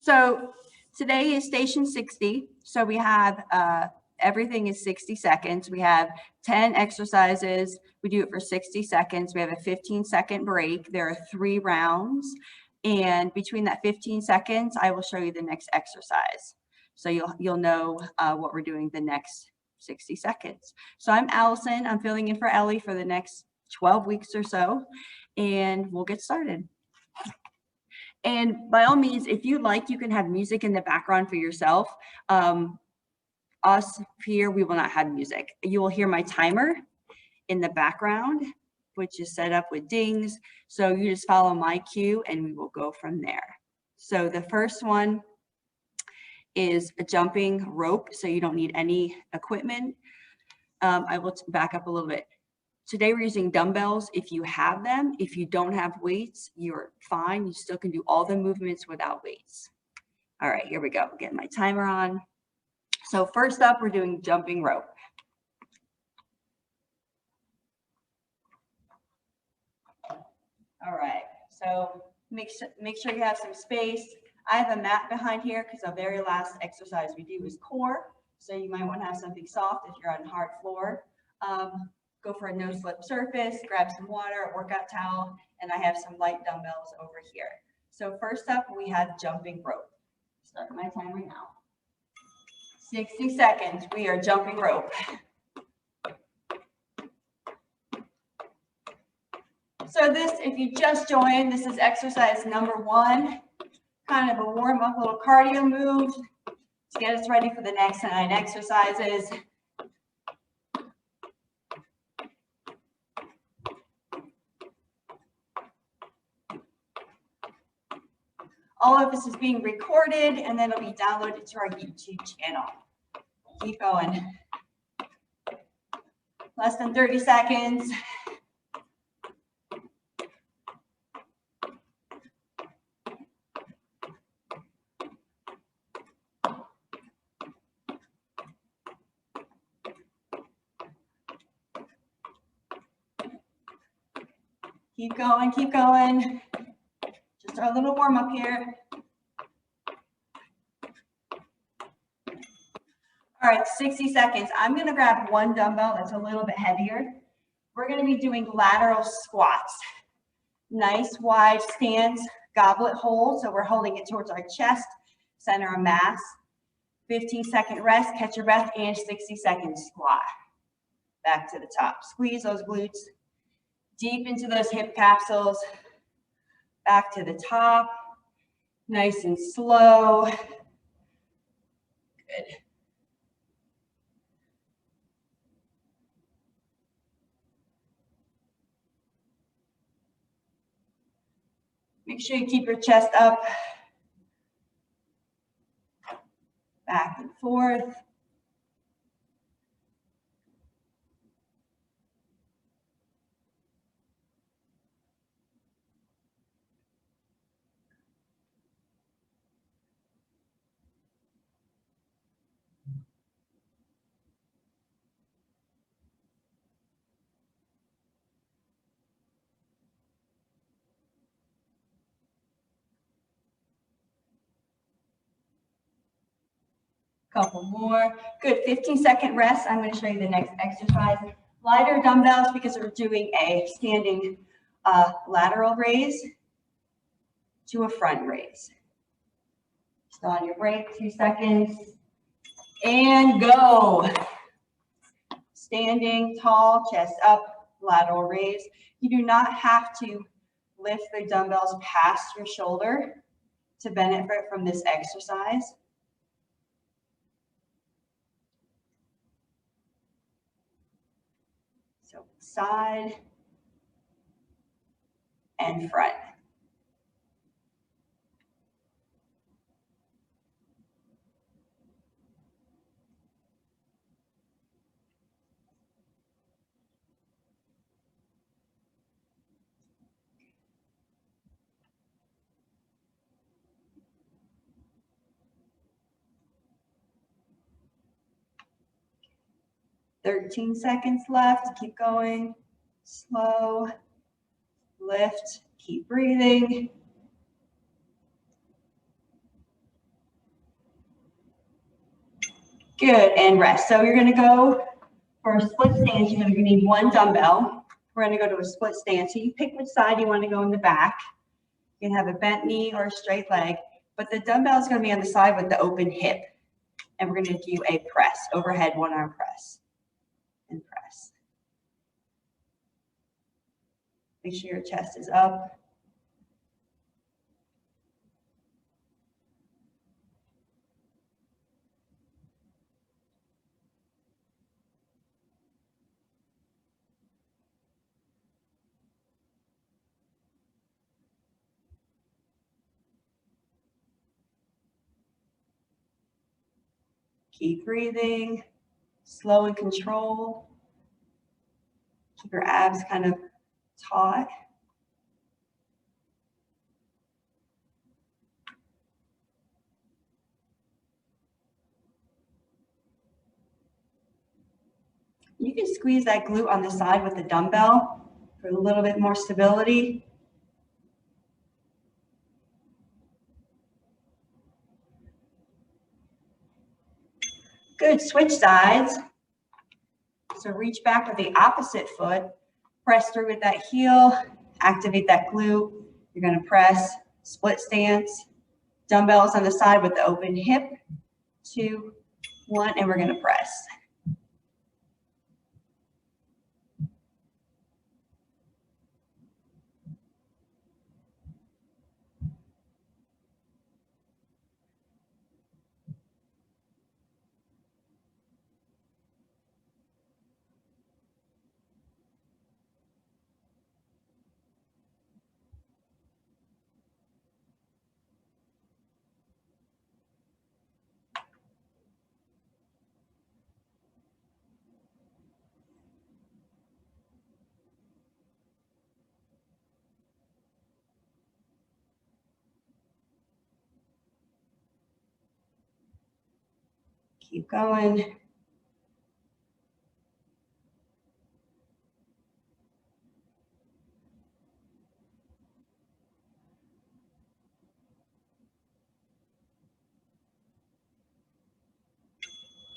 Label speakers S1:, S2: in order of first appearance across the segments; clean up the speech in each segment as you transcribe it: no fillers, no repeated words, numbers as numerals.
S1: So today is station 60. So we have everything is 60 seconds. We have 10 exercises. We do it for 60 seconds. We have a 15-second break. There are 3 rounds. And between that 15 seconds, I will show you the next exercise. So you'll know what we're doing the next 60 seconds. So I'm Allison. I'm filling in for Ellie for the next 12 weeks or so, and we'll get started. And by all means, if you like, you can have music in the background for yourself. Us here, we will not have music. You will hear my timer in the background, which is set up with dings. So you just follow my cue and we will go from there. So the first one is a jumping rope. So you don't need any equipment. I will back up a little bit. Today we're using dumbbells if you have them. If you don't have weights, you're fine. You still can do all the movements without weights. All right, here we go. Get my timer on. So first up, we're doing jumping rope. All right, so make sure you have some space. I have a mat behind here because the very last exercise we do is core. So you might want to have something soft if you're on hard floor. Go for a no-slip surface, grab some water, a workout towel, and I have some light dumbbells over here. So first up, we have jumping rope. Start my timer now. 60 seconds, we are jumping rope. So this, if you just joined, this is exercise number 1, kind of a warm-up little cardio move to get us ready for the next 9 exercises. All of this is being recorded and then it'll be downloaded to our YouTube channel. Keep going. Less than 30 seconds. Keep going, keep going. Just our little warm up here. All right, 60 seconds. I'm going to grab one dumbbell that's a little bit heavier. We're going to be doing lateral squats. Nice wide stance, goblet hold. So we're holding it towards our chest, center of mass. 15-second rest, catch your breath, and 60-second squat. Back to the top. Squeeze those glutes deep into those hip capsules. Back to the top. Nice and slow. Good. Make sure you keep your chest up. Back and forth. Couple more. Good, 15-second rest. I'm going to show you the next exercise. Lighter dumbbells because we're doing a standing lateral raise to a front raise. Still on your break, 2 seconds. And go. Standing tall, chest up, lateral raise. You do not have to lift the dumbbells past your shoulder to benefit from this exercise. So side and front. Thirteen seconds left. Keep going. Slow. Lift. Keep breathing. Good, and rest. So you're gonna go for a split stance. You're gonna need one dumbbell. We're gonna go to a split stance. So you pick which side you wanna go in the back. You can have a bent knee or a straight leg, but the dumbbell is gonna be on the side with the open hip. And we're gonna do a press, overhead one arm press, and press. Make sure your chest is up. Keep breathing, slow and controlled. Keep your abs kind of taut. You can squeeze that glute on the side with the dumbbell for a little bit more stability. Good, switch sides. So reach back with the opposite foot, press through with that heel, activate that glute. You're gonna press, split stance, dumbbells on the side with the open hip, 2, 1, and we're gonna press. Keep going.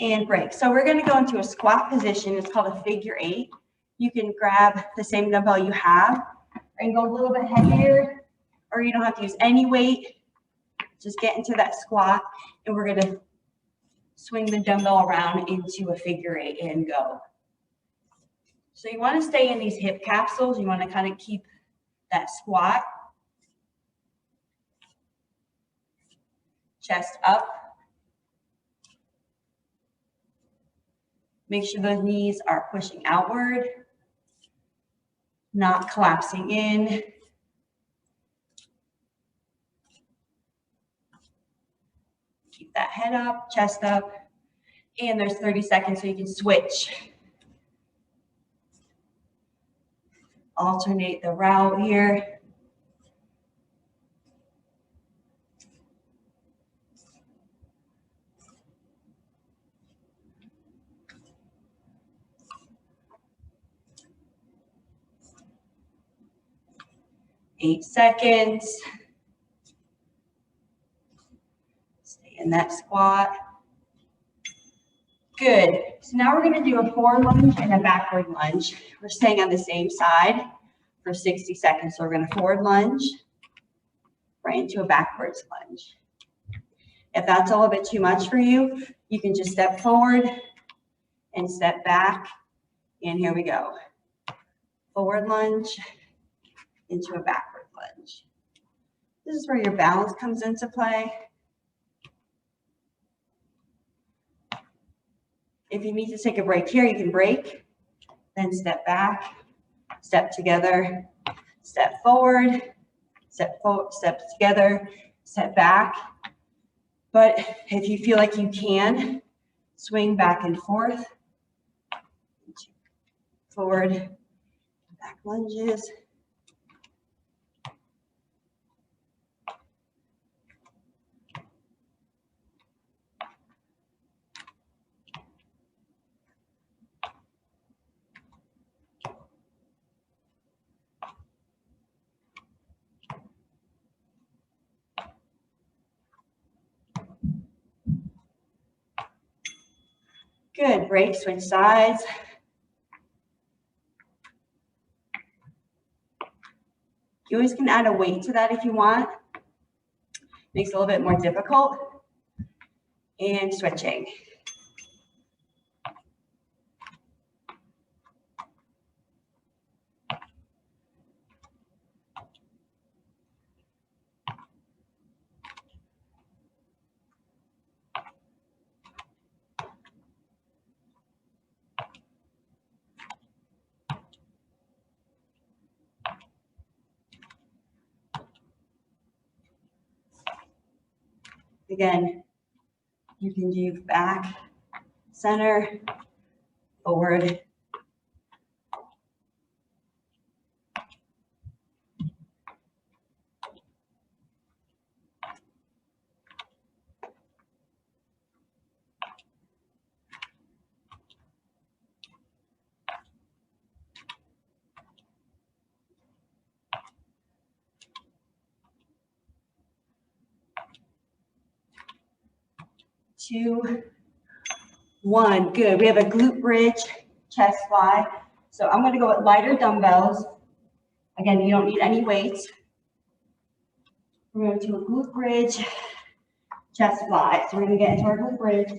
S1: And break. So we're gonna go into a squat position. It's called a figure 8. You can grab the same dumbbell you have and go a little bit heavier, or you don't have to use any weight. Just get into that squat, and we're gonna swing the dumbbell around into a figure 8 and go. So you wanna stay in these hip capsules. You wanna kind of keep that squat. Chest up. Make sure those knees are pushing outward, not collapsing in. Keep that head up, chest up, and there's 30 seconds so you can switch. Alternate the route here. Eight seconds. Stay in that squat. Good. So now we're going to do a forward lunge and a backward lunge. We're staying on the same side for 60 seconds. So we're going to forward lunge right into a backwards lunge. If that's a little bit too much for you, you can just step forward and step back. And here we go. Forward lunge into a backward lunge. This is where your balance comes into play. If you need to take a break here, you can break, then step back, step together, step forward, step together, step back. But if you feel like you can, swing back and forth, forward, back lunges. Good, break, switch sides. You always can add a weight to that if you want. Makes it a little bit more difficult. And switching. Again, you can do back, center, forward. Two, one. Good. We have a glute bridge, chest fly. So I'm going to go with lighter dumbbells. Again, you don't need any weights. We're going to do a glute bridge, chest fly. So we're going to get into our glute bridge.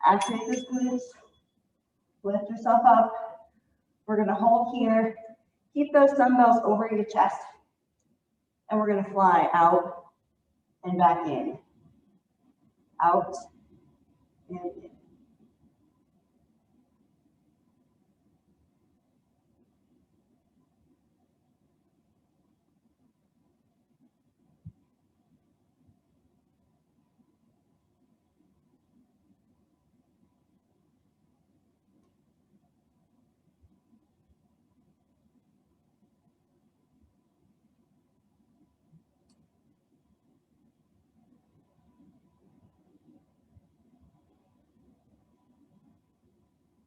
S1: Activate those glutes. Lift yourself up. We're going to hold here. Keep those dumbbells over your chest. And we're going to fly out and back in. Out and in.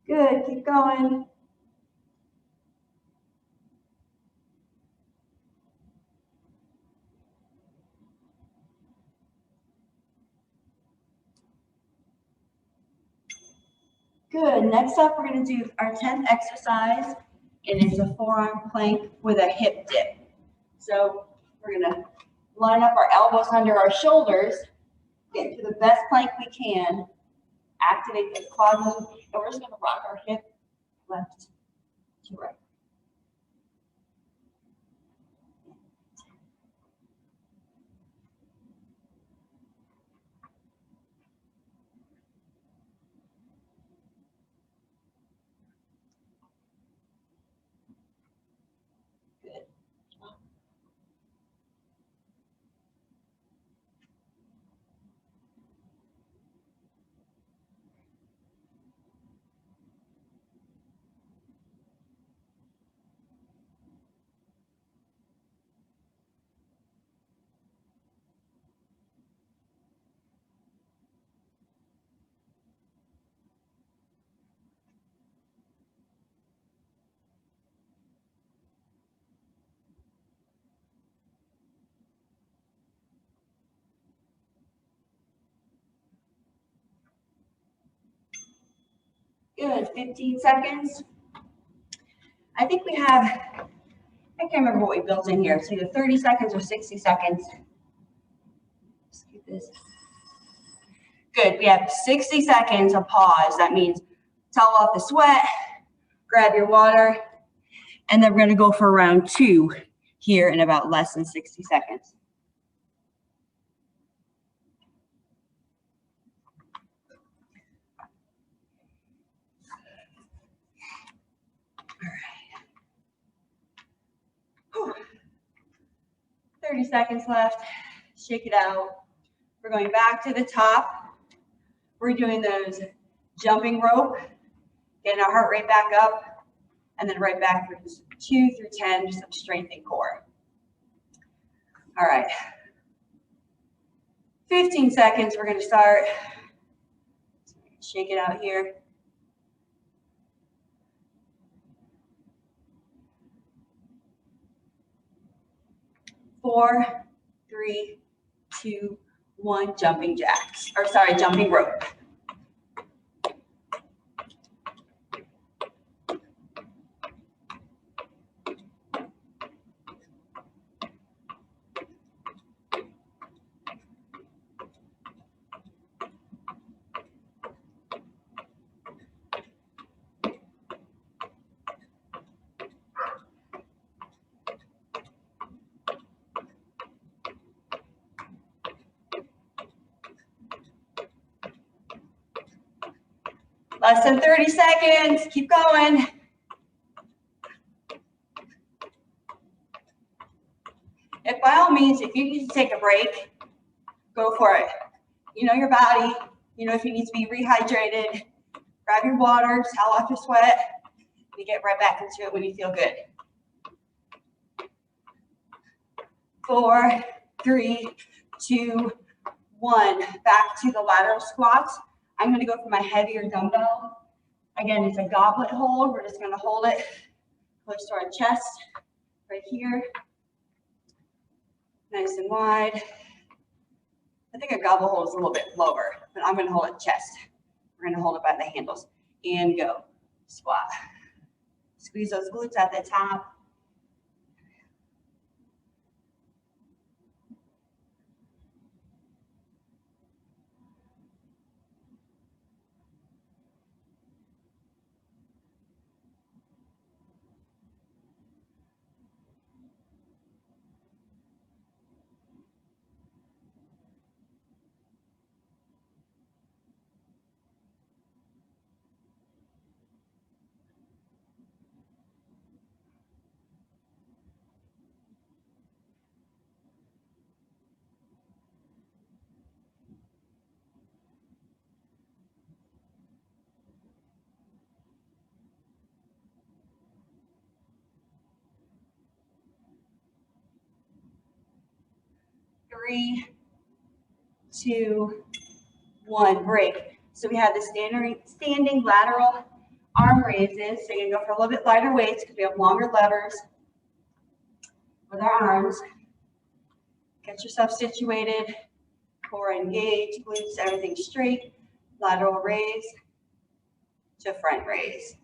S1: Good, keep going. Good, next up we're going to do our 10th exercise, and it's a forearm plank with a hip dip. So we're going to line up our elbows under our shoulders, get into the best plank we can, activate the quad muscles, and we're just going to rock our hip left to right. Good. Good, 15 seconds. I think we have, I can't remember what we built in here. It's either 30 seconds or 60 seconds. Let's keep this. Good, we have 60 seconds of pause. That means towel off the sweat, grab your water, and then we're going to go for round 2 here in about less than 60 seconds. All right. 30 seconds left. Shake it out. We're going back to the top. We're doing those jumping rope, getting our heart rate back up, and then right back for just 2 through 10, just some strength and core. All right. 15 seconds, we're going to start. Shake it out here. 4, 3, 2, 1, jumping jacks, or sorry, jumping rope. Less than 30 seconds. Keep going. If by all means, if you need to take a break, go for it. You know your body. You know if you need to be rehydrated. Grab your water, towel off your sweat. You get right back into it when you feel good. 4, 3, 2, 1. Back to the lateral squats. I'm going to go for my heavier dumbbell. Again, it's a goblet hold. We're just going to hold it close to our chest, right here. Nice and wide. I think a goblet hold is a little bit lower, but I'm going to hold it chest. We're going to hold it by the handles. And go. Squat. Squeeze those glutes at the top. Three, 2, 1, break. So we have the standing lateral arm raises. So you're going to go for a little bit lighter weights because we have longer levers with our arms. Get yourself situated. Core engaged, glutes, everything straight. Lateral raise to front raise.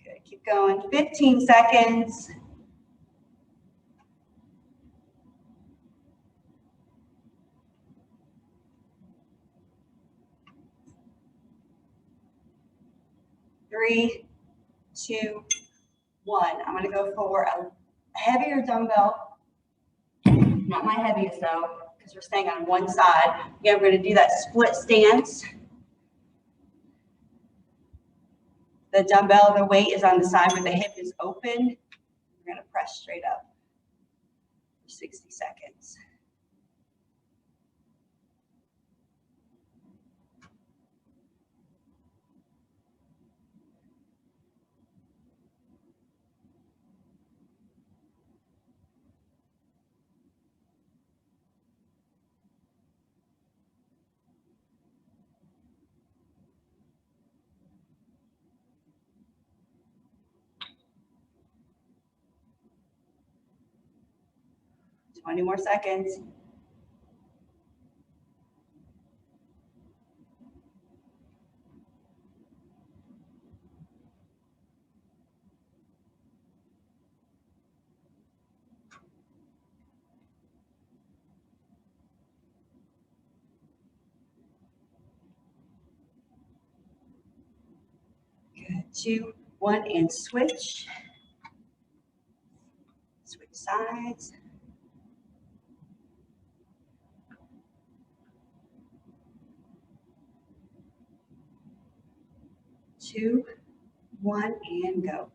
S1: Good, keep going. 15 seconds. Three, 2, 1. I'm going to go for a heavier dumbbell. Not my heaviest though, because we're staying on one side. Again, we're going to do that split stance. The dumbbell, the weight is on the side where the hip is open. We're going to press straight up for 60 seconds. Twenty more seconds. Good. 2, 1, and switch. Switch sides. 2, 1, and go.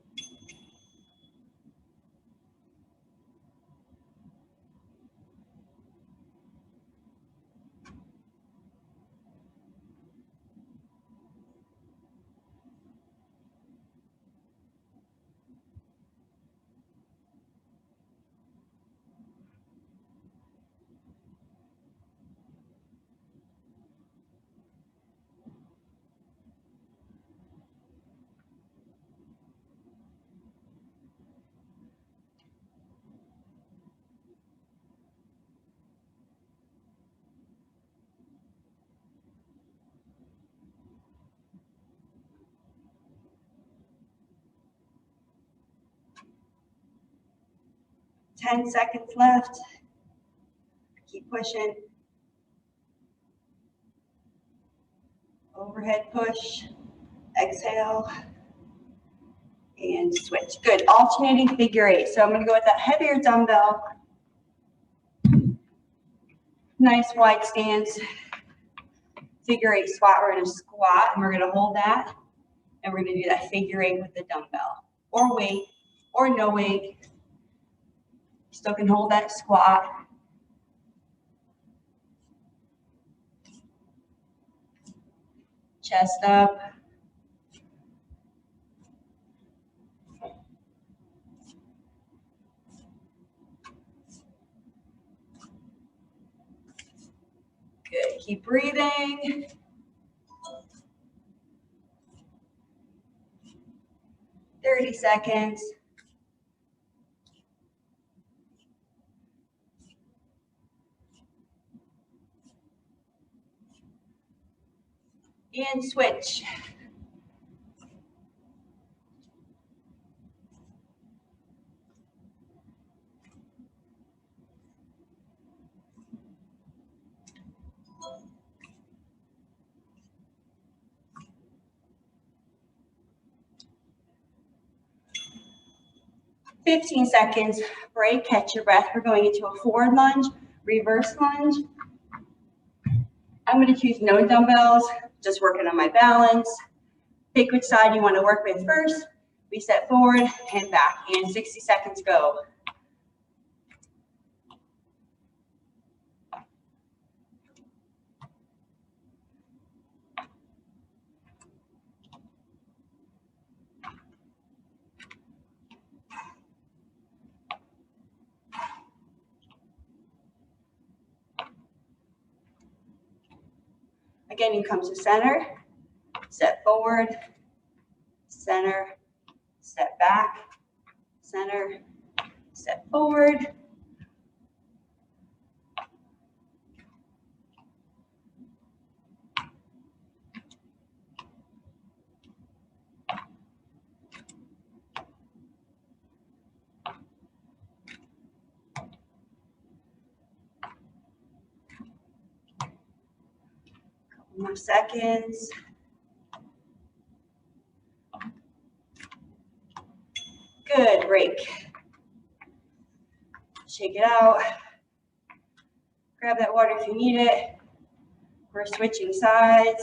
S1: 10 seconds left. Keep pushing. Overhead push. Exhale. And switch. Good. Alternating figure eight. So I'm going to go with that heavier dumbbell. Nice wide stance. Figure eight squat. We're going to squat and we're going to hold that. And we're going to do that figure eight with the dumbbell. Or weight. Or no weight. Still can hold that squat. Chest up. Good. Keep breathing. Thirty seconds. And switch. Fifteen seconds. Break. Catch your breath. We're going into a forward lunge, reverse lunge. I'm going to choose no dumbbells. Just working on my balance. Pick which side you want to work with first. Reset forward and back. And 60 seconds go. Again, you come to center, step forward, center, step back, center, step forward. Couple more seconds. Good, break. Shake it out. Grab that water if you need it. We're switching sides.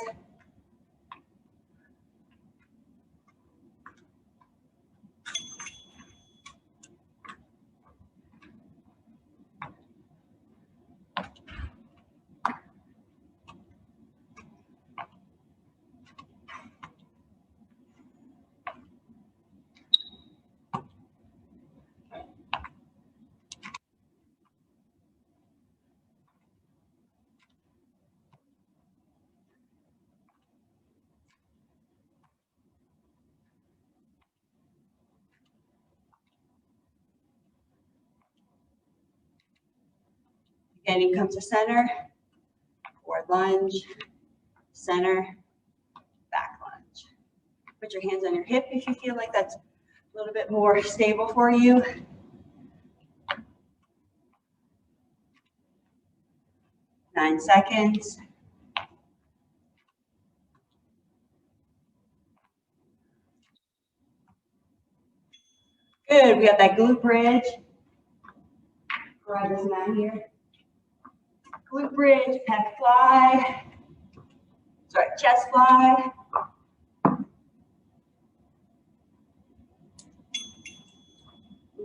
S1: Again, you come to center, forward lunge, center, back lunge. Put your hands on your hip if you feel like that's a little bit more stable for you. Nine seconds. Good, we got that glute bridge. Right, isn't that here? Glute bridge, pec fly. Sorry, chest fly.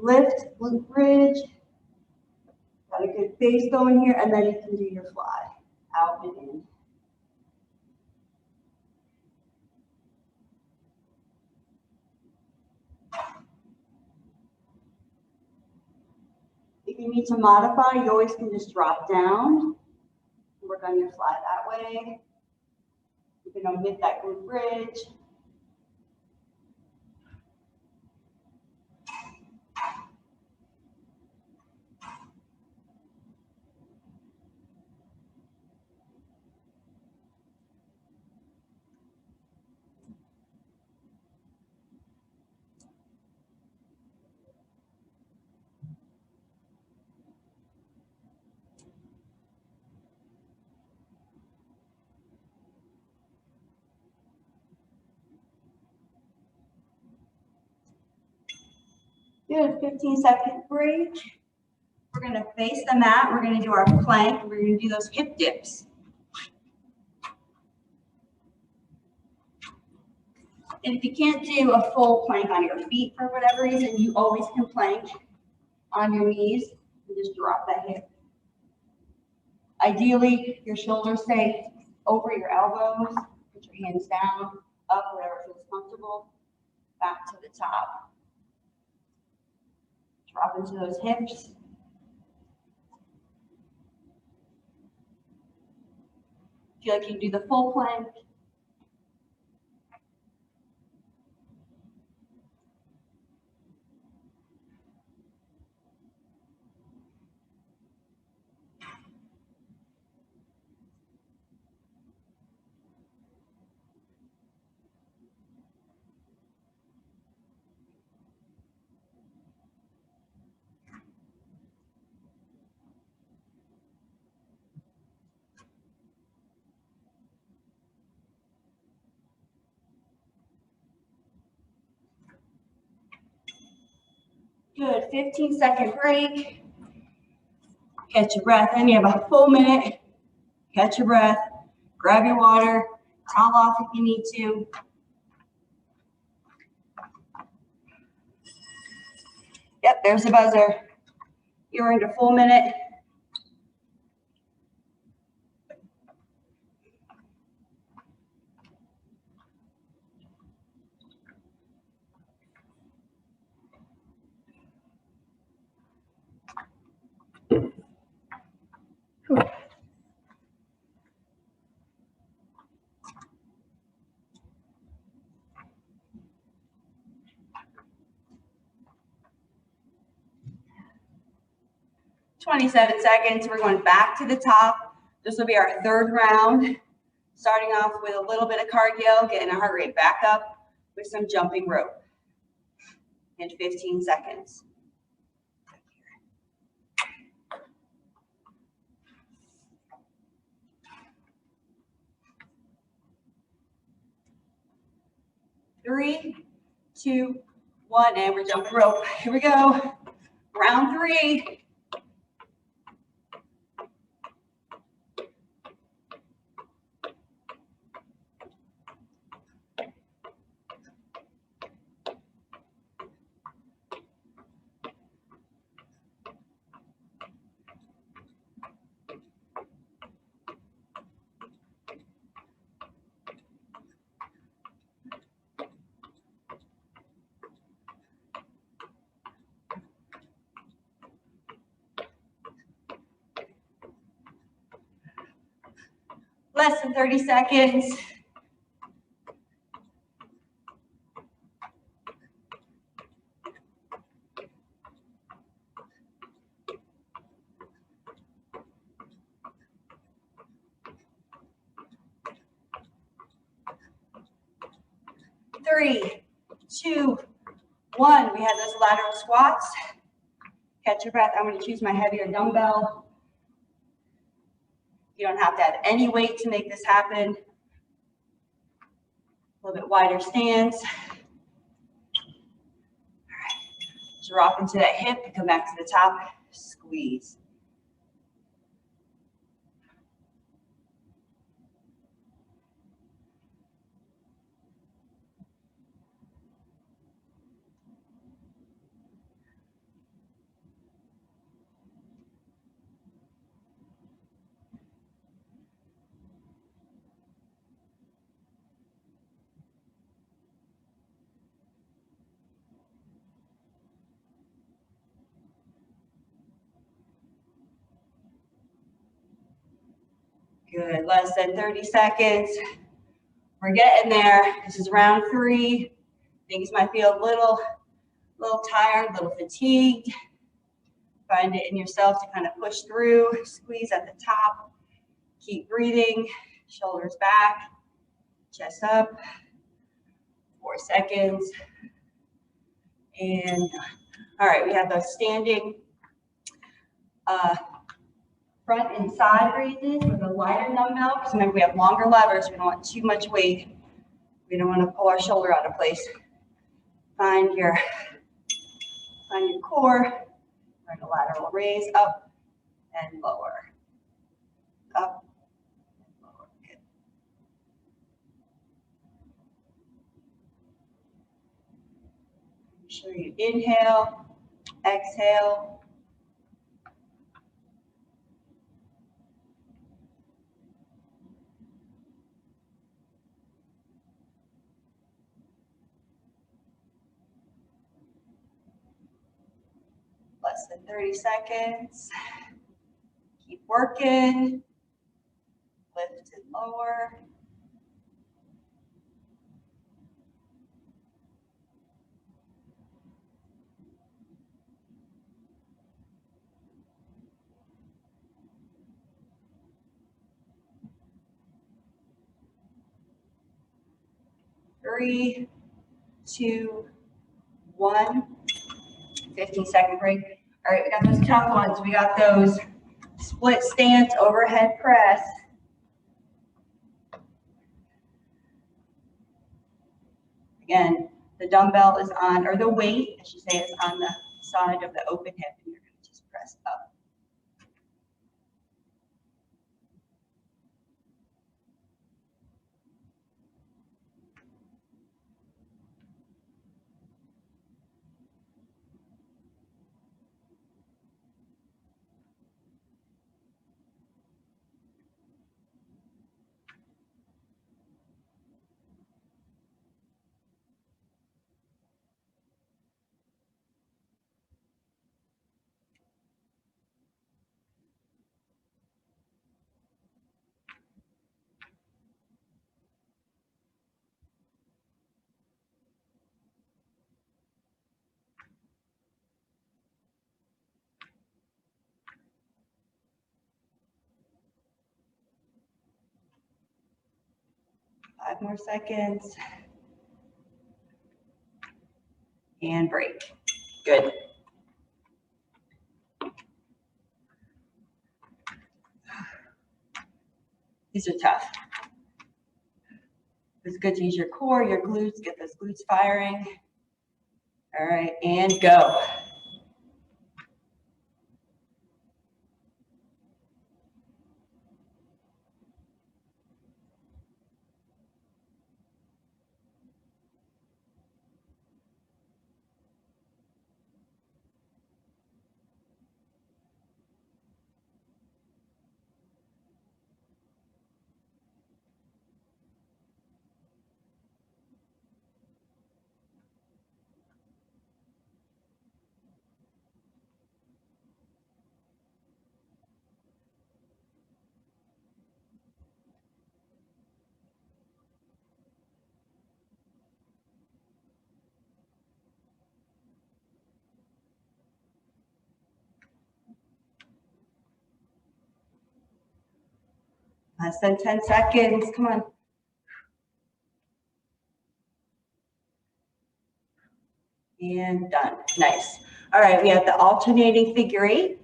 S1: Lift, glute bridge. Got a good base going here, and then you can do your fly out and in. If you need to modify, you always can just drop down. Work on your fly that way. You can omit that glute bridge. Good, 15-second break. We're gonna face the mat. We're gonna do our plank. We're gonna do those hip dips. And if you can't do a full plank on your feet for whatever reason, you always can plank on your knees and just drop that hip. Ideally, your shoulders stay over your elbows. Put your hands down, up, whatever feels comfortable. Back to the top. Drop into those hips. Feel like you can do the full plank. Good, 15-second break. Catch your breath in. You have a full minute. Catch your breath. Grab your water. Towel off if you need to. Yep, there's the buzzer. You're into full minute. Whew. 27 seconds. We're going back to the top. This will be our third round. Starting off with a little bit of cardio, getting our heart rate back up with some jumping rope. In 15 seconds. Three, two, one, and we're jumping rope. Here we go. Round three. Less than 30 seconds. Three, two, one. We have those lateral squats. Catch your breath. I'm going to choose my heavier dumbbell. You don't have to have any weight to make this happen. A little bit wider stance. All right. Drop into that hip. Come back to the top. Squeeze. Good, less than 30 seconds. We're getting there. This is round three. Things might feel a little tired, a little fatigued. Find it in yourself to kind of push through. Squeeze at the top. Keep breathing. Shoulders back. Chest up. 4 seconds. And all right, we have those standing front and side raises with a lighter dumbbell. Because remember, we have longer levers. We don't want too much weight. We don't want to pull our shoulder out of place. Find your on your core. We're going to lateral raise up and lower. Up and lower. Good. Make sure you inhale, exhale. Less than 30 seconds. Keep working. Lift and lower. Three, 2, 1. 15-second break. All right, we got those tough ones. We got those split stance overhead press. Again, the dumbbell is on, or the weight, I should say, is on the side of the open hip, and you're going to just press up. Five more seconds. And break. Good. These are tough. It's good to use your core, your glutes, get those glutes firing. All right, and go. Less than 10 seconds. Come on. And done. Nice. All right, we have the alternating figure 8.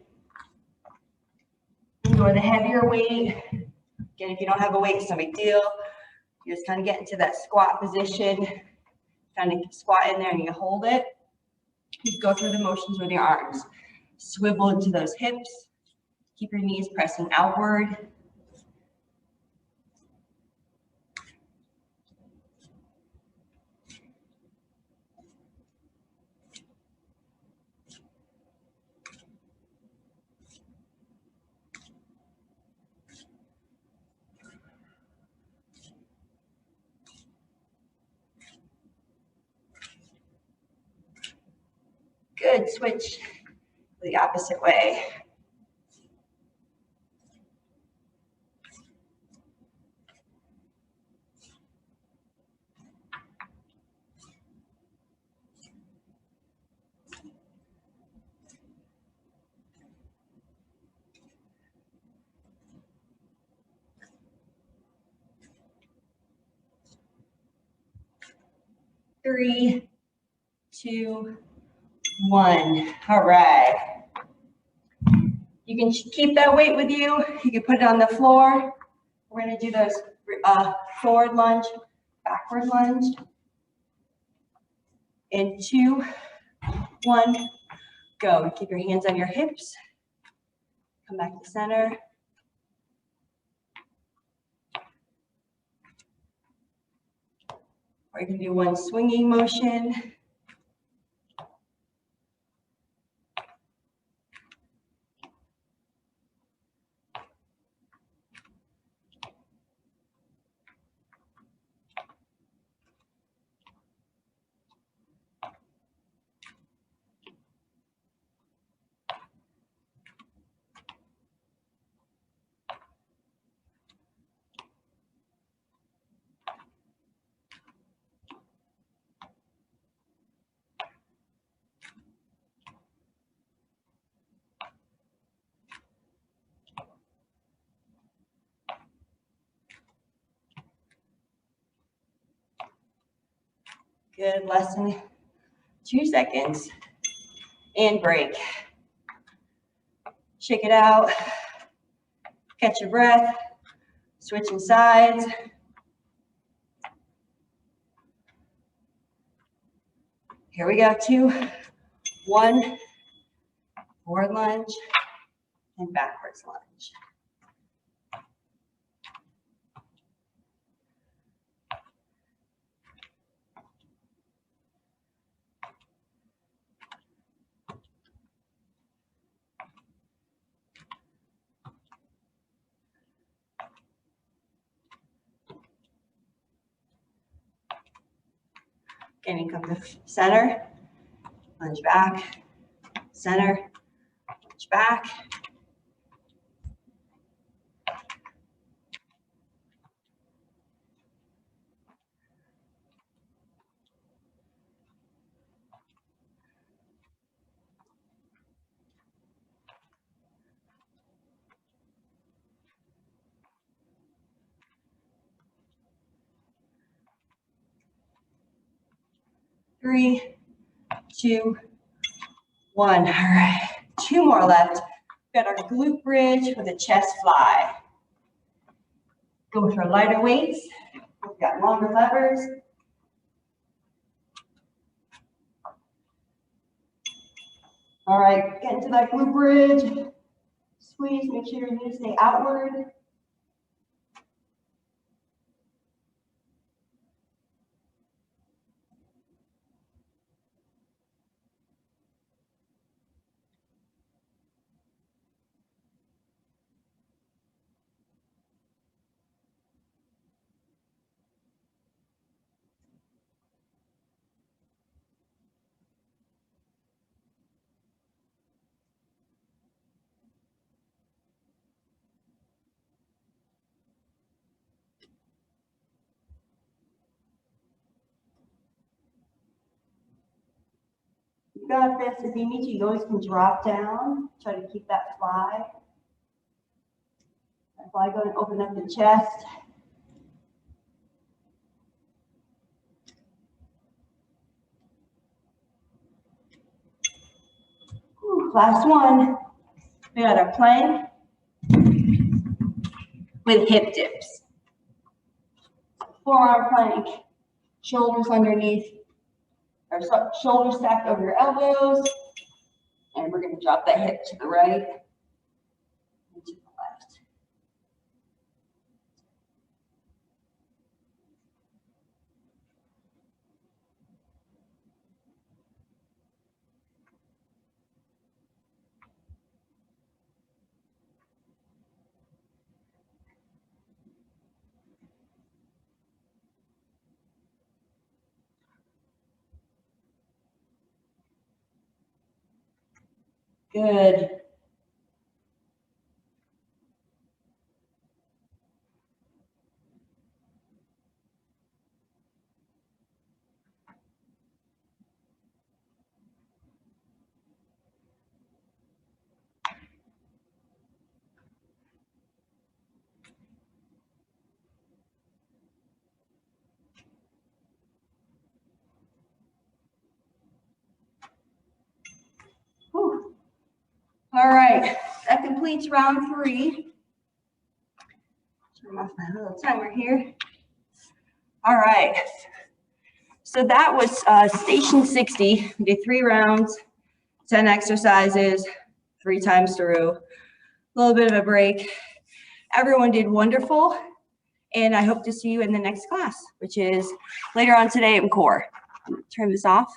S1: Or the heavier weight. Again, if you don't have a weight, it's no big deal. You just kind of get into that squat position. Kind of squat in there and you hold it. Just go through the motions with your arms. Swivel into those hips. Keep your knees pressing outward. Good. Switch the opposite way. Three, 2, 1. All right. You can keep that weight with you. You can put it on the floor. We're going to do those forward lunge, backward lunge in 2, 1, go. Keep your hands on your hips. Come back to center. Or you can do one swinging motion. Good, less than 2 seconds. And break. Shake it out. Catch your breath. Switching sides. Here we go, 2, 1. Forward lunge and backwards lunge. Again, you come to center, lunge back, center, lunge back. Three, 2, 1. All right, 2 more left. We've got our glute bridge with a chest fly. Go with our lighter weights. We've got longer levers. All right, get into that glute bridge. Squeeze, make sure your knees stay outward. You got this. If you need to, you always can drop down. Try to keep that fly. That fly going to open up the chest. Ooh, last one. We got our plank with hip dips. Forearm plank, shoulders underneath, or shoulders stacked over your elbows. And we're going to drop that hip to the right and to the left. Good. Whew. All right, that completes round 3. Turn off my little timer here. All right, so that was station 60. We did 3 rounds. 10 exercises, 3 times through, a little bit of a break. Everyone did wonderful, and I hope to see you in the next class, which is later on today in core. Turn this off.